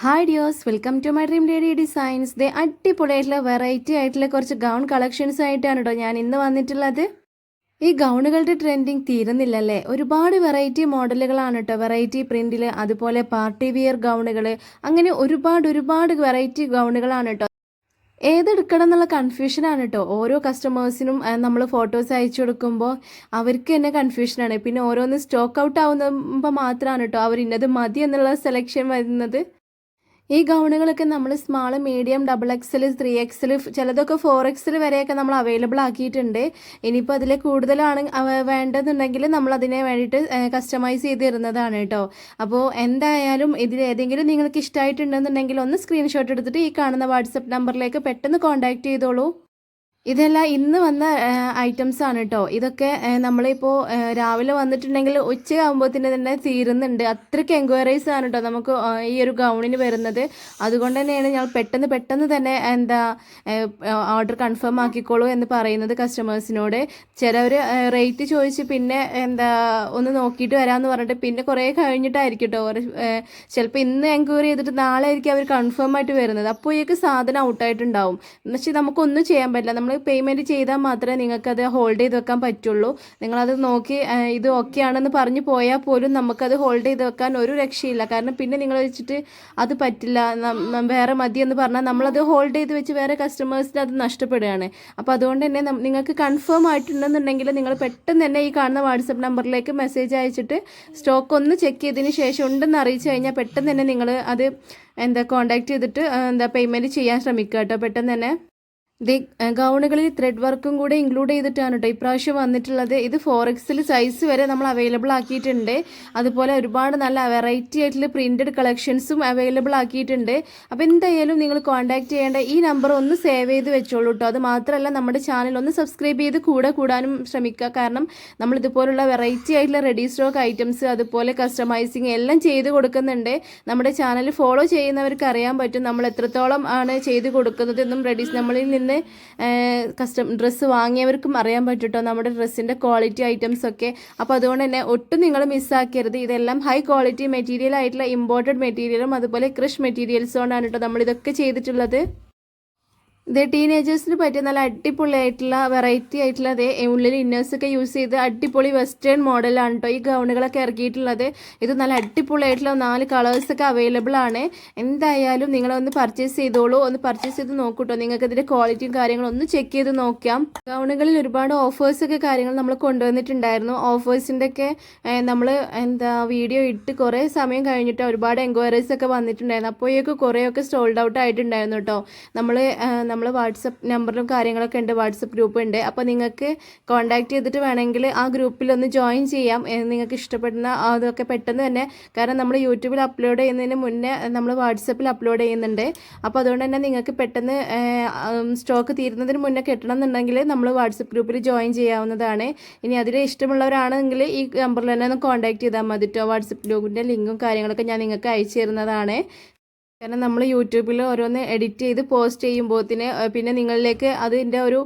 Hi dears, welcome to my dream lady designs. ദേ അടിപൊളിയായിട്ടുള്ള variety ആയിട്ടുള്ള കുറച്ച് ഗൗൺ കളക്ഷൻസ് ആയിട്ടാണ് കേട്ടോ ഞാൻ ഇന്ന് വന്നിട്ടുള്ളത്. ഈ ഗൗണുകളുടെ ട്രെൻഡിങ് തീരുന്നില്ലല്ലേ. ഒരുപാട് വെറൈറ്റി മോഡലുകളാണ് കേട്ടോ, വെറൈറ്റി പ്രിന്റിൽ, അതുപോലെ പാർട്ടി വിയർ ഗൗണുകൾ, അങ്ങനെ ഒരുപാട് വെറൈറ്റി ഗൗണുകളാണ് കേട്ടോ. ഏതെടുക്കണം എന്നുള്ള കൺഫ്യൂഷനാണ് കേട്ടോ ഓരോ കസ്റ്റമേഴ്സിനും. നമ്മൾ ഫോട്ടോസ് അയച്ചു കൊടുക്കുമ്പോൾ അവർക്ക് തന്നെ കൺഫ്യൂഷനാണ്. പിന്നെ ഓരോന്ന് സ്റ്റോക്ക് ഔട്ട് ആവുമ്പോൾ മാത്രമാണ് കേട്ടോ അവർ ഇന്നത് മതി എന്നുള്ള സെലക്ഷൻ വരുന്നത്. ഈ ഗൗണുകളൊക്കെ നമ്മൾ small, medium, double XL, 3XL, ചിലതൊക്കെ 4XL വരെയൊക്കെ നമ്മൾ അവൈലബിൾ ആക്കിയിട്ടുണ്ട്. ഇനിയിപ്പോൾ അതിൽ കൂടുതലാണ് വേണ്ടതെന്നുണ്ടെങ്കിൽ നമ്മൾ അതിനെ വേണ്ടിയിട്ട് കസ്റ്റമൈസ് ചെയ്ത് തരുന്നതാണ് കേട്ടോ. അപ്പോൾ എന്തായാലും ഇതിൽ ഏതെങ്കിലും നിങ്ങൾക്ക് ഇഷ്ടമായിട്ടുണ്ടെന്നുണ്ടെങ്കിൽ ഒന്ന് സ്ക്രീൻഷോട്ട് എടുത്തിട്ട് ഈ കാണുന്ന വാട്സപ്പ് നമ്പറിലേക്ക് പെട്ടെന്ന് കോൺടാക്റ്റ് ചെയ്തോളൂ. ഇതെല്ലാം ഇന്ന് വന്ന ഐറ്റംസ് ആണ് കേട്ടോ. ഇതൊക്കെ നമ്മളിപ്പോൾ രാവിലെ വന്നിട്ടുണ്ടെങ്കിൽ ഉച്ചയാകുമ്പോഴത്തേന് തന്നെ തീരുന്നുണ്ട്. അത്രയ്ക്ക് എൻക്വയറീസ് ആണ് കേട്ടോ നമുക്ക് ഈ ഒരു ഗൗണിന് വരുന്നത്. അതുകൊണ്ട് തന്നെയാണ് ഞാൻ പെട്ടെന്ന് തന്നെ ഓർഡർ കൺഫേം ആക്കിക്കോളൂ എന്ന് പറയുന്നത് കസ്റ്റമേഴ്സിനോട്. ചിലവർ റേറ്റ് ചോദിച്ച് പിന്നെ ഒന്ന് നോക്കിയിട്ട് വരാമെന്ന് പറഞ്ഞിട്ട് പിന്നെ കുറേ കഴിഞ്ഞിട്ടായിരിക്കും കേട്ടോ ചിലപ്പോൾ ഇന്ന് എൻക്വയറി ചെയ്തിട്ട് നാളെ ആയിരിക്കും അവർ കൺഫേം ആയിട്ട് വരുന്നത്. അപ്പോഴേക്ക് സാധനം ഔട്ടായിട്ടുണ്ടാവും. എന്നുവെച്ചാൽ നമുക്കൊന്നും ചെയ്യാൻ പറ്റില്ല. നമ്മൾ പേയ്മെൻറ്റ് ചെയ്താൽ മാത്രമേ നിങ്ങൾക്കത് ഹോൾഡ് ചെയ്ത് വെക്കാൻ പറ്റുള്ളൂ. നിങ്ങളത് നോക്കി ഇത് ഓക്കെ ആണെന്ന് പറഞ്ഞു പോയാൽ പോലും നമുക്കത് ഹോൾഡ് ചെയ്ത് വെക്കാൻ ഒരു രക്ഷയില്ല. കാരണം പിന്നെ നിങ്ങൾ വെച്ചിട്ട് അത് പറ്റില്ല, വേറെ മതി എന്ന് പറഞ്ഞാൽ നമ്മളത് ഹോൾഡ് ചെയ്ത് വെച്ച് വേറെ കസ്റ്റമേഴ്സിന് അത് നഷ്ടപ്പെടുകയാണ്. അപ്പോൾ അതുകൊണ്ട് തന്നെ നിങ്ങൾക്ക് കൺഫേം ആയിട്ടുണ്ടെന്നുണ്ടെങ്കിൽ നിങ്ങൾ പെട്ടെന്ന് തന്നെ ഈ കാണുന്ന വാട്സപ്പ് നമ്പറിലേക്ക് മെസ്സേജ് അയച്ചിട്ട് സ്റ്റോക്ക് ഒന്ന് ചെക്ക് ചെയ്തതിന് ശേഷം ഉണ്ടെന്ന് അറിയിച്ചു കഴിഞ്ഞാൽ പെട്ടെന്ന് തന്നെ നിങ്ങൾ അത് കോൺടാക്ട് ചെയ്തിട്ട് പേയ്മെൻറ്റ് ചെയ്യാൻ ശ്രമിക്കുക കേട്ടോ പെട്ടെന്ന് തന്നെ. ഗൗണുകളിൽ ത്രെഡ് വർക്കും കൂടെ ഇൻക്ലൂഡ് ചെയ്തിട്ടാണ് കേട്ടോ ഇപ്രാവശ്യം വന്നിട്ടുള്ളത്. ഇത് 4XL സൈസ് വരെ നമ്മൾ അവൈലബിൾ ആക്കിയിട്ടുണ്ട്. അതുപോലെ ഒരുപാട് നല്ല വെറൈറ്റി ആയിട്ടുള്ള പ്രിന്റഡ് കളക്ഷൻസും അവൈലബിൾ ആക്കിയിട്ടുണ്ട്. അപ്പോൾ എന്തായാലും നിങ്ങൾ കോൺടാക്ട് ചെയ്യേണ്ട ഈ നമ്പർ ഒന്ന് സേവ് ചെയ്ത് വെച്ചോളൂ കേട്ടോ. അത് മാത്രമല്ല നമ്മുടെ ചാനൽ ഒന്ന് സബ്സ്ക്രൈബ് ചെയ്ത് കൂടാനും ശ്രമിക്കുക. കാരണം നമ്മൾ ഇതുപോലുള്ള വെറൈറ്റി ആയിട്ടുള്ള റെഡി സ്റ്റോക്ക് ഐറ്റംസ്, അതുപോലെ കസ്റ്റമൈസിങ് എല്ലാം ചെയ്ത് കൊടുക്കുന്നുണ്ട്. നമ്മുടെ ചാനൽ ഫോളോ ചെയ്യുന്നവർക്ക് അറിയാൻ പറ്റും നമ്മൾ എത്രത്തോളം ആണ് ചെയ്ത് കൊടുക്കുന്നത് എന്നും നമ്മളിൽ നിന്ന് ഡ്രസ്സ് വാങ്ങിയവർക്കും അറിയാൻ പറ്റുട്ടോ നമ്മുടെ ഡ്രസ്സിൻ്റെ ക്വാളിറ്റി ഐറ്റംസ് ഒക്കെ. അപ്പോൾ അതുകൊണ്ട് തന്നെ ഒട്ടും നിങ്ങൾ മിസ്സാക്കരുത്. ഇതെല്ലാം ഹൈ ക്വാളിറ്റി മെറ്റീരിയൽ ആയിട്ടുള്ള ഇമ്പോർട്ടഡ് മെറ്റീരിയലും അതുപോലെ ക്രഷ് മെറ്റീരിയൽസും കൊണ്ടാണ് കേട്ടോ നമ്മളിതൊക്കെ ചെയ്തിട്ടുള്ളത്. ഇത് ടീനേജേഴ്സിന് പറ്റിയ നല്ല അടിപൊളിയായിട്ടുള്ള വെറൈറ്റി ആയിട്ടുള്ള ഉള്ളിൽ ഇന്നേഴ്സൊക്കെ യൂസ് ചെയ്ത് അടിപൊളി വെസ്റ്റേൺ മോഡലാണ് കേട്ടോ ഈ ഗൗണുകളൊക്കെ ഇറക്കിയിട്ടുള്ളത്. ഇത് നല്ല അടിപൊളിയായിട്ടുള്ള 4 കളേഴ്സൊക്കെ അവൈലബിൾ ആണ്. എന്തായാലും നിങ്ങളൊന്ന് പർച്ചേസ് ചെയ്തോളൂ. ഒന്ന് പർച്ചേസ് ചെയ്ത് നോക്കൂട്ടോ. നിങ്ങൾക്ക് ഇതിൻ്റെ ക്വാളിറ്റിയും കാര്യങ്ങളും ഒന്ന് ചെക്ക് ചെയ്ത് നോക്കാം. ഗൗണുകളിൽ ഒരുപാട് ഓഫേഴ്സൊക്കെ കാര്യങ്ങൾ നമ്മൾ കൊണ്ടുവന്നിട്ടുണ്ടായിരുന്നു. ഓഫേഴ്സിൻ്റെ ഒക്കെ നമ്മൾ വീഡിയോ ഇട്ട് കുറേ സമയം കഴിഞ്ഞിട്ട് ഒരുപാട് എൻക്വയറീസ് ഒക്കെ വന്നിട്ടുണ്ടായിരുന്നു. അപ്പോഴേക്കും കുറേയൊക്കെ സോൾഡ് ഔട്ട് ആയിട്ടുണ്ടായിരുന്നു കേട്ടോ. നമ്മൾ വാട്സപ്പ് നമ്പറും കാര്യങ്ങളൊക്കെ ഉണ്ട്, വാട്സപ്പ് ഗ്രൂപ്പ് ഉണ്ട്. അപ്പോൾ നിങ്ങൾക്ക് കോൺടാക്ട് ചെയ്തിട്ട് വേണമെങ്കിൽ ആ ഗ്രൂപ്പിലൊന്ന് ജോയിൻ ചെയ്യാം. നിങ്ങൾക്ക് ഇഷ്ടപ്പെടുന്ന അതൊക്കെ പെട്ടെന്ന് തന്നെ, കാരണം നമ്മൾ യൂട്യൂബിൽ അപ്ലോഡ് ചെയ്യുന്നതിന് മുന്നേ നമ്മൾ വാട്സപ്പിൽ അപ്ലോഡ് ചെയ്യുന്നുണ്ട്. അപ്പോൾ അതുകൊണ്ട് തന്നെ നിങ്ങൾക്ക് പെട്ടെന്ന് സ്റ്റോക്ക് തീരുന്നതിന് മുന്നേ കിട്ടണം എന്നുണ്ടെങ്കിൽ നമ്മൾ വാട്സപ്പ് ഗ്രൂപ്പിൽ ജോയിൻ ചെയ്യാവുന്നതാണ്. ഇനി അതിൽ ഇഷ്ടമുള്ളവരാണെങ്കിൽ ഈ നമ്പറിൽ തന്നെ ഒന്ന് കോൺടാക്ട് ചെയ്താൽ മതി കേട്ടോ. വാട്സപ്പ് ഗ്രൂപ്പിൻ്റെ ലിങ്കും കാര്യങ്ങളൊക്കെ ഞാൻ നിങ്ങൾക്ക് അയച്ചു തരുന്നതാണ്. കാരണം നമ്മൾ യൂട്യൂബിൽ ഓരോന്ന് എഡിറ്റ് ചെയ്ത് പോസ്റ്റ് ചെയ്യുമ്പോഴത്തിന് പിന്നെ നിങ്ങളിലേക്ക് അതിൻ്റെ ഒരു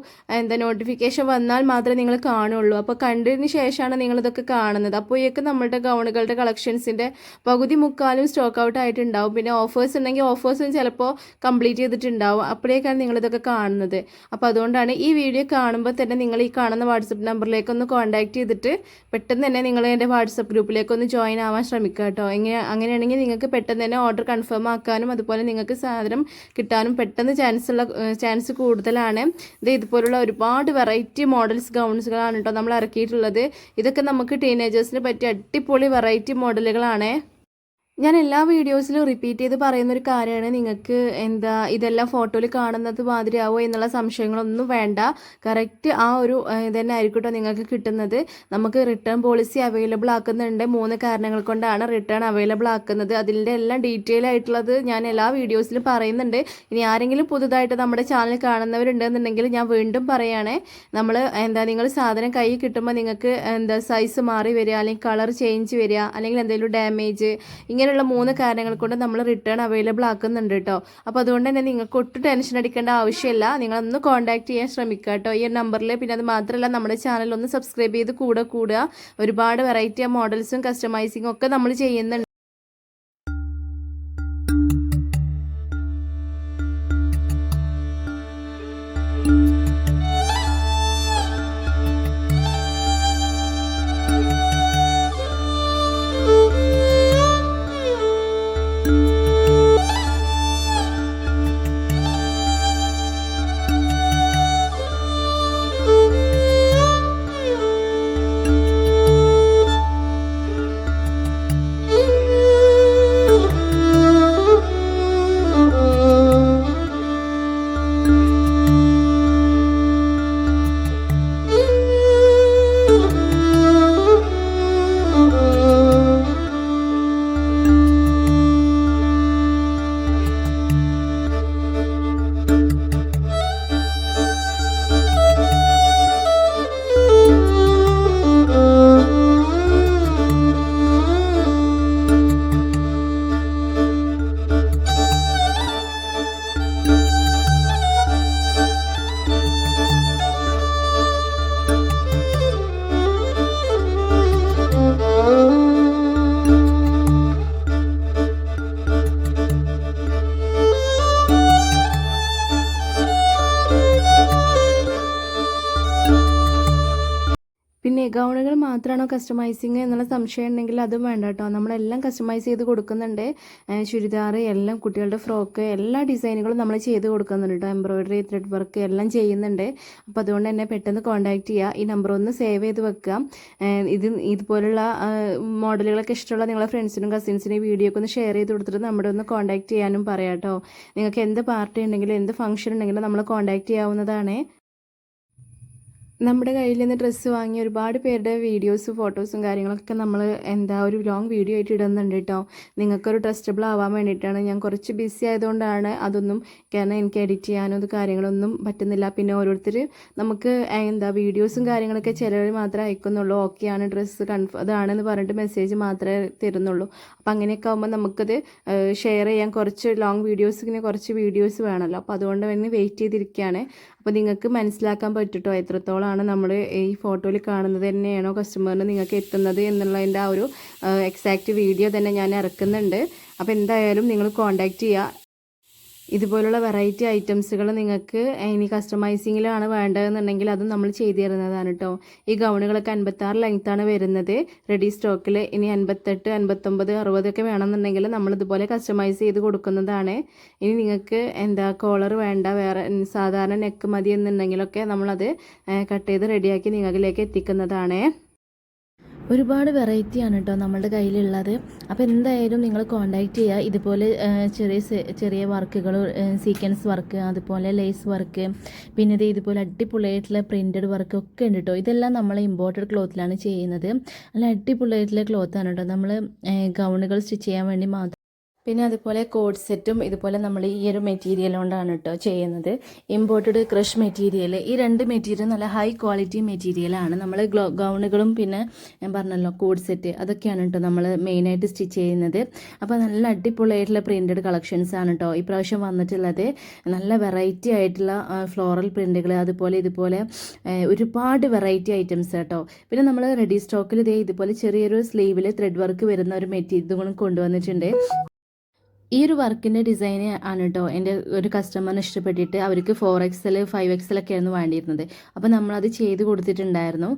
നോട്ടിഫിക്കേഷൻ വന്നാൽ മാത്രമേ നിങ്ങൾ കാണുള്ളൂ. അപ്പോൾ കണ്ടതിന് ശേഷമാണ് നിങ്ങളിതൊക്കെ കാണുന്നത്. അപ്പോഴേക്കും നമ്മളുടെ ഗൗണുകളുടെ കളക്ഷൻസിൻ്റെ പകുതി മുക്കാലും സ്റ്റോക്ക് ഔട്ട് ആയിട്ടുണ്ടാവും. പിന്നെ ഓഫേഴ്സ് ഉണ്ടെങ്കിൽ ഓഫേഴ്സും ചിലപ്പോൾ കംപ്ലീറ്റ് ചെയ്തിട്ടുണ്ടാവും. അപ്പോഴേക്കാണ് നിങ്ങളിതൊക്കെ കാണുന്നത്. അപ്പോൾ അതുകൊണ്ടാണ് ഈ വീഡിയോ കാണുമ്പോൾ തന്നെ നിങ്ങൾ ഈ കാണുന്ന വാട്സപ്പ് നമ്പറിലേക്കൊന്ന് കോൺടാക്ട് ചെയ്തിട്ട് പെട്ടെന്ന് തന്നെ നിങ്ങൾ എൻ്റെ വാട്സപ്പ് ഗ്രൂപ്പിലേക്കൊന്ന് ജോയിൻ ആവാൻ ശ്രമിക്കുക കേട്ടോ. അങ്ങനെയാണെങ്കിൽ നിങ്ങൾക്ക് പെട്ടെന്ന് തന്നെ ഓർഡർ കൺഫേം ആക്കാനും അതുപോലെ നിങ്ങൾക്ക് സാധനം കിട്ടാനും പെട്ടെന്ന് ചാൻസ് കൂടുതലാണ്. ഇതുപോലുള്ള ഒരുപാട് വെറൈറ്റി മോഡൽസ് ഗൗൺസുകളാണ് കേട്ടോ നമ്മൾ ഇറക്കിയിട്ടുള്ളത്. ഇതൊക്കെ നമുക്ക് ടീനേജേഴ്സിന് പറ്റിയ അടിപൊളി വെറൈറ്റി മോഡലുകളാണ്. ഞാൻ എല്ലാ വീഡിയോസിലും റിപ്പീറ്റ് ചെയ്ത് പറയുന്നൊരു കാര്യമാണ്, നിങ്ങൾക്ക് ഇതെല്ലാം ഫോട്ടോയിൽ കാണുന്നത് മാതിരിയാവോ എന്നുള്ള സംശയങ്ങളൊന്നും വേണ്ട. കറക്റ്റ് ആ ഒരു ഇതന്നെ ആയിരിക്കട്ടോ നിങ്ങൾക്ക് കിട്ടുന്നത്. നമുക്ക് റിട്ടേൺ പോളിസി അവൈലബിൾ ആക്കുന്നുണ്ട്. 3 കാരണങ്ങൾ കൊണ്ടാണ് റിട്ടേൺ അവൈലബിൾ ആക്കുന്നത്. അതിൻ്റെ എല്ലാം ഡീറ്റെയിൽ ആയിട്ടുള്ളത് ഞാൻ എല്ലാ വീഡിയോസിലും പറയുന്നുണ്ട്. ഇനി ആരെങ്കിലും പുതുതായിട്ട് നമ്മുടെ ചാനൽ കാണുന്നവരുണ്ടെന്നുണ്ടെങ്കിൽ ഞാൻ വീണ്ടും പറയുകയാണ്, നിങ്ങൾ സാധനം കയ്യിൽ കിട്ടുമ്പോൾ നിങ്ങൾക്ക് സൈസ് മാറി വരിക, അല്ലെങ്കിൽ കളർ ചേഞ്ച് വരിക, അല്ലെങ്കിൽ എന്തെങ്കിലും ഡാമേജ്, ഇങ്ങനെയുള്ള 3 കാരണങ്ങൾ കൊണ്ട് നമ്മൾ റിട്ടേൺ അവൈലബിൾ ആക്കുന്നുണ്ട് കേട്ടോ. അപ്പോൾ അതുകൊണ്ട് തന്നെ നിങ്ങൾക്ക് ഒട്ടും ടെൻഷൻ അടിക്കേണ്ട ആവശ്യമില്ല. നിങ്ങളൊന്ന് കോൺടാക്ട് ചെയ്യാൻ ശ്രമിക്കുക കേട്ടോ ഈ നമ്പറിൽ. പിന്നെ അത് മാത്രമല്ല നമ്മുടെ ചാനൽ ഒന്ന് സബ്സ്ക്രൈബ് ചെയ്ത് കൂടുക. ഒരുപാട് വെറൈറ്റി മോഡൽസും കസ്റ്റമൈസിങ്ങും ഒക്കെ നമ്മൾ ചെയ്യുന്നുണ്ട്. ഗൗണുകൾ മാത്രമാണോ കസ്റ്റമൈസിങ് എന്നുള്ള സംശയം ഉണ്ടെങ്കിൽ അതും വേണ്ട കേട്ടോ. നമ്മളെല്ലാം കസ്റ്റമൈസ് ചെയ്ത് കൊടുക്കുന്നുണ്ട്. ചുരിദാർ എല്ലാം, കുട്ടികളുടെ ഫ്രോക്ക്, എല്ലാ ഡിസൈനുകളും നമ്മൾ ചെയ്ത് കൊടുക്കുന്നുണ്ട് കേട്ടോ. എംബ്രോയിഡറി, ത്രെഡ് വർക്ക് എല്ലാം ചെയ്യുന്നുണ്ട്. അപ്പോൾ അതുകൊണ്ട് തന്നെ പെട്ടെന്ന് കോൺടാക്റ്റ് ചെയ്യുക. ഈ നമ്പർ ഒന്ന് സേവ് ചെയ്ത് വെക്കുക. ഇതുപോലുള്ള മോഡലുകളൊക്കെ ഇഷ്ടമുള്ള നിങ്ങളെ ഫ്രണ്ട്സിനും കസിൻസിനും ഈ വീഡിയോ ഒക്കെ ഒന്ന് ഷെയർ ചെയ്ത് കൊടുത്തിട്ട് നമ്മുടെ ഒന്ന് കോൺടാക്റ്റ് ചെയ്യാനും പറയാം കേട്ടോ. നിങ്ങൾക്ക് എന്ത് പാർട്ടി ഉണ്ടെങ്കിലും എന്ത് ഫംഗ്ഷൻ ഉണ്ടെങ്കിലും നമ്മൾ കോൺടാക്റ്റ് ചെയ്യാവുന്നതാണ്. നമ്മുടെ കയ്യിൽ നിന്ന് ഡ്രസ്സ് വാങ്ങി ഒരുപാട് പേരുടെ വീഡിയോസും ഫോട്ടോസും കാര്യങ്ങളൊക്കെ നമ്മൾ ഒരു ലോങ് വീഡിയോ ആയിട്ട് ഇടുന്നുണ്ട് കേട്ടോ. നിങ്ങൾക്കൊരു ട്രസ്റ്റബിൾ ആവാൻ വേണ്ടിയിട്ടാണ്. ഞാൻ കുറച്ച് ബിസി ആയതുകൊണ്ടാണ് അതൊന്നും, കാരണം എനിക്ക് എഡിറ്റ് ചെയ്യാനോ ഇത് കാര്യങ്ങളൊന്നും പറ്റുന്നില്ല. പിന്നെ ഓരോരുത്തർ നമുക്ക് വീഡിയോസും കാര്യങ്ങളൊക്കെ ചിലർ മാത്രമേ അയക്കുന്നുള്ളൂ. ഓക്കെയാണ്, ഡ്രസ്സ് അതാണെന്ന് പറഞ്ഞിട്ട് മെസ്സേജ് മാത്രമേ തരുന്നുള്ളൂ. അപ്പം അങ്ങനെയൊക്കെ ആകുമ്പോൾ നമുക്കത് ഷെയർ ചെയ്യാൻ കുറച്ച് ലോങ് വീഡിയോസിന് കുറച്ച് വീഡിയോസ് വേണമല്ലോ. അപ്പോൾ അതുകൊണ്ട് തന്നെ വെയിറ്റ് ചെയ്തിരിക്കുകയാണ്. അപ്പോൾ നിങ്ങൾക്ക് മനസ്സിലാക്കാൻ പറ്റുട്ടോ എത്രത്തോളമാണ് നമ്മൾ ഈ ഫോട്ടോയിൽ കാണുന്നത് തന്നെയാണോ കസ്റ്റമറിന് നിങ്ങൾക്ക് എത്തുന്നത് എന്നുള്ളതിൻ്റെ ആ ഒരു എക്സാക്റ്റ് വീഡിയോ തന്നെ ഞാൻ ഇറക്കുന്നുണ്ട്. അപ്പോൾ എന്തായാലും നിങ്ങൾ കോൺടാക്റ്റ് ചെയ്യുക. ഇതുപോലുള്ള വെറൈറ്റി ഐറ്റംസുകൾ നിങ്ങൾക്ക് ഇനി കസ്റ്റമൈസിങ്ങിലാണ് വേണ്ടതെന്നുണ്ടെങ്കിൽ അതും നമ്മൾ ചെയ്തു തരുന്നതാണ് കേട്ടോ. ഈ ഗൗണുകളൊക്കെ 56 ലെങ്ത്താണ് വരുന്നത് റെഡി സ്റ്റോക്കിൽ. ഇനി 58, 59, 60 ഒക്കെ വേണമെന്നുണ്ടെങ്കിൽ നമ്മളിതുപോലെ കസ്റ്റമൈസ് ചെയ്ത് കൊടുക്കുന്നതാണ്. ഇനി നിങ്ങൾക്ക് കോളർ വേണ്ട, വേറെ സാധാരണ നെക്ക് മതി എന്നുണ്ടെങ്കിലൊക്കെ നമ്മളത് കട്ട് ചെയ്ത് റെഡിയാക്കി നിങ്ങളിലേക്ക് എത്തിക്കുന്നതാണ്. ഒരുപാട് വെറൈറ്റിയാണ് കേട്ടോ നമ്മളുടെ കയ്യിലുള്ളത്. അപ്പോൾ എന്തായാലും നിങ്ങൾ കോൺടാക്റ്റ് ചെയ്യുക. ഇതുപോലെ ചെറിയ വർക്കുകൾ, സീക്വൻസ് വർക്ക്, അതുപോലെ ലേസ് വർക്ക്, പിന്നെ ഇതുപോലെ അടിപൊളിയായിട്ടുള്ള പ്രിൻറ്റഡ് വർക്ക് ഒക്കെ ഉണ്ട് കേട്ടോ. ഇതെല്ലാം നമ്മൾ ഇമ്പോർട്ടഡ് ക്ലോത്തിലാണ് ചെയ്യുന്നത്. നല്ല അടിപൊളിയായിട്ടുള്ള ക്ലോത്താണ് കേട്ടോ. നമ്മൾ ഗൗണുകൾ സ്റ്റിച്ച് ചെയ്യാൻ വേണ്ടി മാത്രം. പിന്നെ അതുപോലെ കോഡ് സെറ്റും ഇതുപോലെ നമ്മൾ ഈ ഒരു മെറ്റീരിയൽ കൊണ്ടാണ് കേട്ടോ ചെയ്യുന്നത്. ഇമ്പോർട്ടഡ് ക്രഷ് മെറ്റീരിയൽ, ഈ രണ്ട് മെറ്റീരിയൽ നല്ല ഹൈ ക്വാളിറ്റി മെറ്റീരിയലാണ്. നമ്മൾ ഗൗണുകളും പിന്നെ ഞാൻ പറഞ്ഞല്ലോ കോഡ് സെറ്റ്, അതൊക്കെയാണ് കേട്ടോ നമ്മൾ മെയിനായിട്ട് സ്റ്റിച്ച് ചെയ്യുന്നത്. അപ്പോൾ നല്ല അടിപൊളിയായിട്ടുള്ള പ്രിൻറ്റഡ് കളക്ഷൻസ് ആണ് കേട്ടോ ഇപ്രാവശ്യം വന്നിട്ടുള്ളത്. നല്ല വെറൈറ്റി ആയിട്ടുള്ള ഫ്ലോറൽ പ്രിൻറ്റുകൾ, അതുപോലെ ഇതുപോലെ ഒരുപാട് വെറൈറ്റി ഐറ്റംസ് കേട്ടോ. പിന്നെ നമ്മൾ റെഡി സ്റ്റോക്കിൽ ഇതുപോലെ ചെറിയൊരു സ്ലീവിൽ ത്രെഡ് വർക്ക് വരുന്ന ഒരു മെറ്റീരിയൽ കൊണ്ടുവന്നിട്ടുണ്ട്. ഈ ഒരു വർക്കിൻ്റെ ഡിസൈൻ ആണ് കേട്ടോ എൻ്റെ ഒരു കസ്റ്റമറിന് ഇഷ്ടപ്പെട്ടിട്ട് അവർക്ക് 4XL 5XL ഒക്കെ ആയിരുന്നു വേണ്ടിയിരുന്നത്. അപ്പോൾ നമ്മളത് ചെയ്ത് കൊടുത്തിട്ടുണ്ടായിരുന്നു.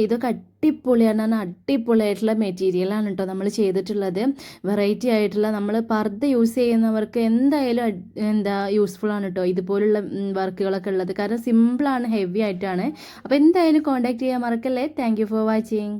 ഇതൊക്കെ അടിപൊളിയാണ്, അടിപൊളിയായിട്ടുള്ള മെറ്റീരിയലാണ് കേട്ടോ നമ്മൾ ചെയ്തിട്ടുള്ളത്. വെറൈറ്റി ആയിട്ടുള്ള നമ്മൾ പർദ്ദ യൂസ് ചെയ്യുന്നവർക്ക് എന്തായാലും യൂസ്ഫുൾ ആണ് കേട്ടോ ഇതുപോലുള്ള വർക്കുകളൊക്കെ ഉള്ളത്. കാരണം സിമ്പിളാണ്, ഹെവി ആയിട്ടാണ്. അപ്പോൾ എന്തായാലും കോൺടാക്ട് ചെയ്യാൻ മറക്കല്ലേ. Thank you for watching.